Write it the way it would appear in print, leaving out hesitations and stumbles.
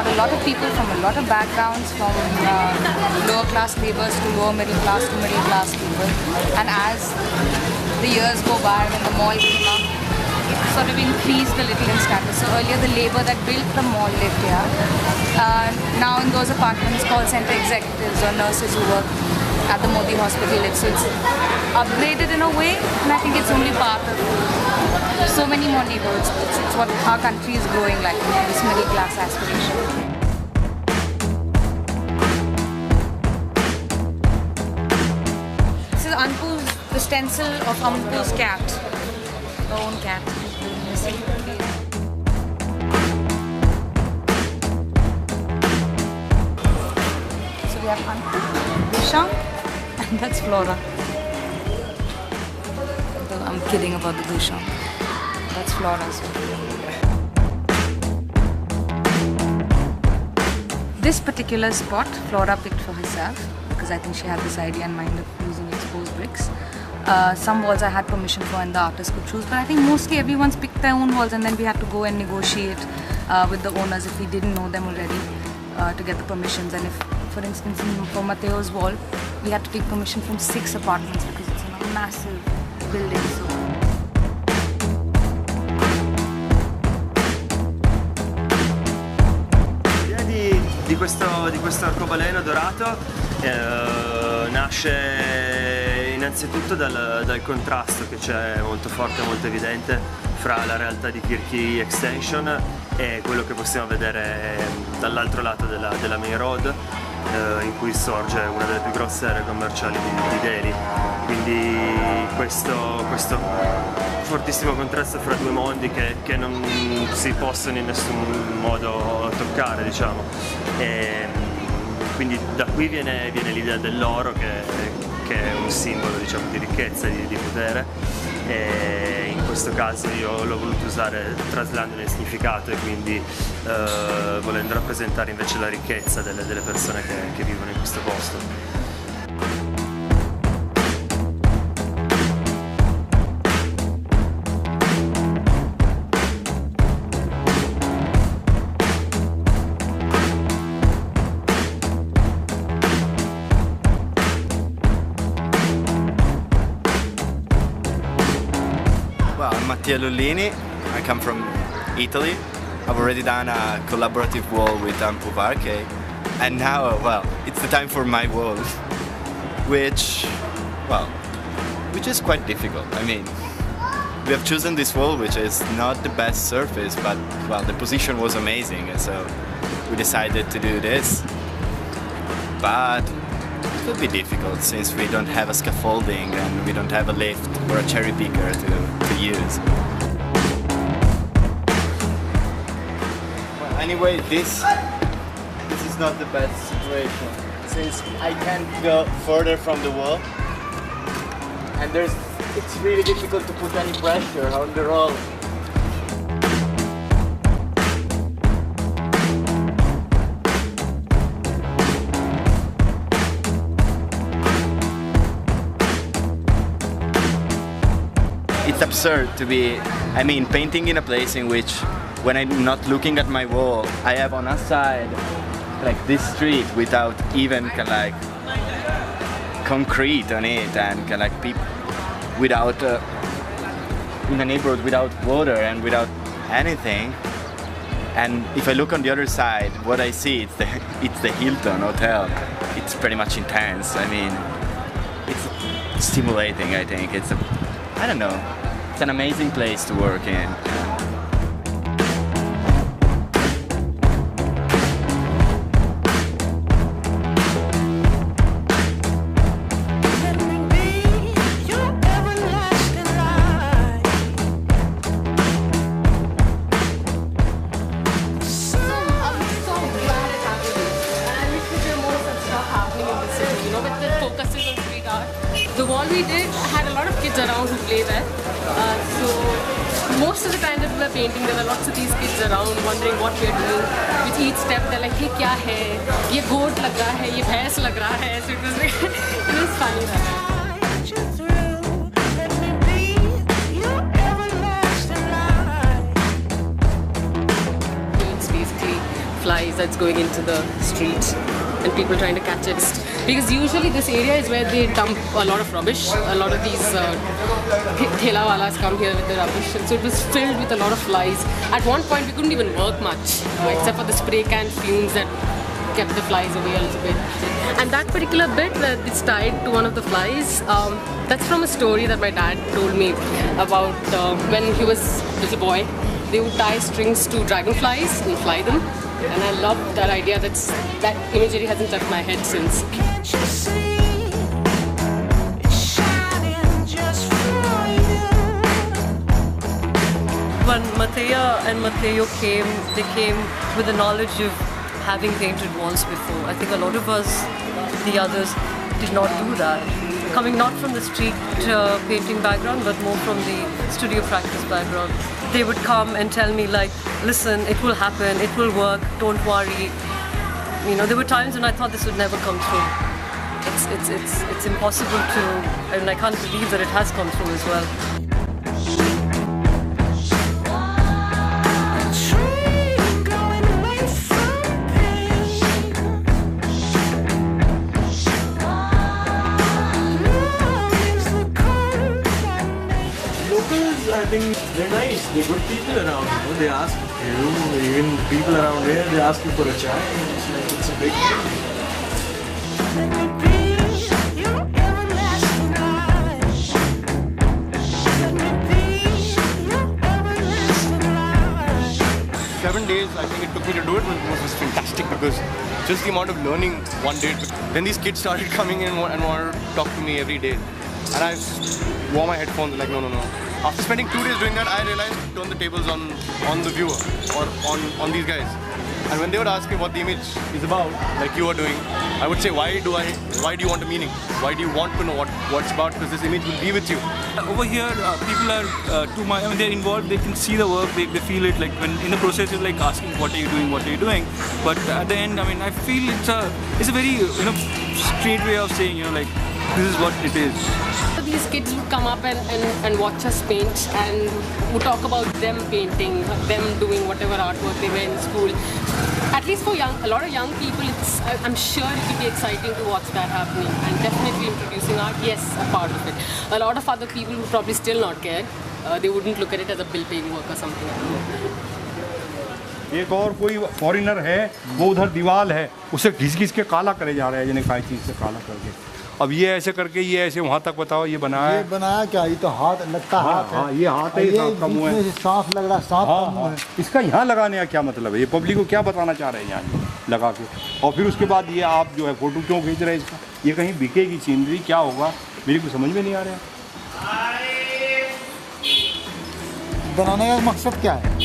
got a lot of people from a lot of backgrounds, from lower class labourers to lower middle class to middle class people. And as the years go by, when the mall came up, it sort of increased a little in status. So earlier the labour that built the mall lived here. Now in those apartments, call centre executives or nurses who work at the Modi hospital live. So it's upgraded in a way, and I think it's only part of so many more neighbourhoods. It's what our country is growing like, this middle class aspiration. This is Anpu's, the stencil of Anpu's cat, her own cat. So we have Anpu, Disha, and that's Flora. I'm kidding about the Dushan. That's Flora's. This particular spot, Flora picked for herself because I think she had this idea in mind of using exposed bricks. Some walls I had permission for and the artist could choose, but I think mostly everyone's picked their own walls, and then we had to go and negotiate with the owners if we didn't know them already to get the permissions. And if, for instance, for Mateo's wall, we had to take permission from 6 apartments because it's a massive building. So. Di questo arcobaleno dorato nasce innanzitutto dal contrasto che c'è molto forte, molto evidente fra la realtà di Khirkee Extension e quello che possiamo vedere dall'altro lato della main road, in cui sorge una delle più grosse aree commerciali di Delhi. Quindi questo fortissimo contrasto fra due mondi che non si possono in nessun modo toccare, diciamo. E quindi da qui viene l'idea dell'oro che è un simbolo, diciamo, di ricchezza e di potere, e in questo caso io l'ho voluto usare traslandone il significato e quindi volendo rappresentare invece la ricchezza delle persone che vivono in questo posto. Well, I'm Mattia Lullini, I come from Italy. I've already done a collaborative wall with Ampu Varke, and now, well, it's the time for my wall, which is quite difficult. I mean, we have chosen this wall, which is not the best surface, but, well, the position was amazing, and so we decided to do this. But it will be difficult since we don't have a scaffolding and we don't have a lift or a cherry picker to use. Well, anyway, this is not the best situation since I can't go further from the wall, and it's really difficult to put any pressure on the roll. It's absurd to be, I mean, painting in a place in which, when I'm not looking at my wall, I have on a side like this street without even like concrete on it, and like people without in a neighborhood without water and without anything. And if I look on the other side, what I see it's the Hilton Hotel. It's pretty much intense. I mean, it's stimulating. I think I don't know. It's an amazing place to work in. The wall we did had a lot of kids around who play there. So most of the time that we were painting, there were lots of these kids around wondering what we are doing. With each step, they're like, "Hey, क्या है? ये goat लग रहा है, ये भैंस लग रहा है." So it was funny that. Basically flies that's going into the street and people trying to catch it. Because usually this area is where they dump a lot of rubbish. A lot of these thela walas come here with the rubbish. And so it was filled with a lot of flies. At one point we couldn't even work much, except for the spray can fumes that kept the flies away a little bit. And that particular bit that it's tied to one of the flies, that's from a story that my dad told me about when he was a little boy. They would tie strings to dragonflies and fly them. And I love that idea. That imagery hasn't left my head since. Can't you see it's shining just for you? When Mattea and Matteo came, they came with the knowledge of having painted walls before. I think a lot of us, the others, did not do that. Coming not from the street painting background, but more from the studio practice background. They would come and tell me like, listen, it will happen, it will work, don't worry. You know, there were times when I thought this would never come through. It's impossible to, I mean, I can't believe that it has come through as well. I think they're nice, they're good people around, you know, they ask you, even people around here, they ask you for a chai, it's like, it's a big thing. Let me be your everlasting light. Let me be your everlasting light. 7 days, I think it took me to do it was fantastic because just the amount of learning one day. Then these kids started coming in and wanted to talk to me every day. And I wore my headphones like, no. After spending 2 days doing that, I realized to turn the tables on the viewer or on these guys. And when they would ask me what the image is about, like you are doing, I would say, why do you want a meaning? Why do you want to know what's about? Because this image will be with you. Over here, people are too much. I mean, they're involved. They can see the work. They feel it. Like when in the process, it's like asking, "What are you doing? What are you doing?" But at the end, I mean, I feel it's a very straight way of saying, like, this is what it is. These kids would come up and watch us paint and would talk about them painting, them doing whatever artwork they were in school. At least for a lot of young people, I'm sure it will be exciting to watch that happening, and definitely introducing art, yes, a part of it. A lot of other people would probably still not care. They wouldn't look at it as a bill-paying work or something like that. एक और कोई foreigner है, वो उधर दीवार है, उसे घिस के काला करे जा रहा है, जिन्हें काय चीज़ से काला करके। अब ये ऐसे करके ये ऐसे वहाँ तक बताओ ये बनाया ये बनाया क्या? ये तो हाथ लगता हाथ है। हाँ, ये हाथ है, सांप का मुँह है। सांप लग रहा, सांप का मुँह है। इसका यहाँ लगाने का क्या मतलब है? ये पब्लिक को क्या बताना चाह रहे हैं यहाँ लगा के? और फिर उसके बाद ये आप जो है फोटो क्यों खींच रहे हैं इसका? ये कहीं बिकेगी सीनरी, क्या होगा? मेरी को समझ में नहीं आ रहा है। बनाने का मकसद क्या है?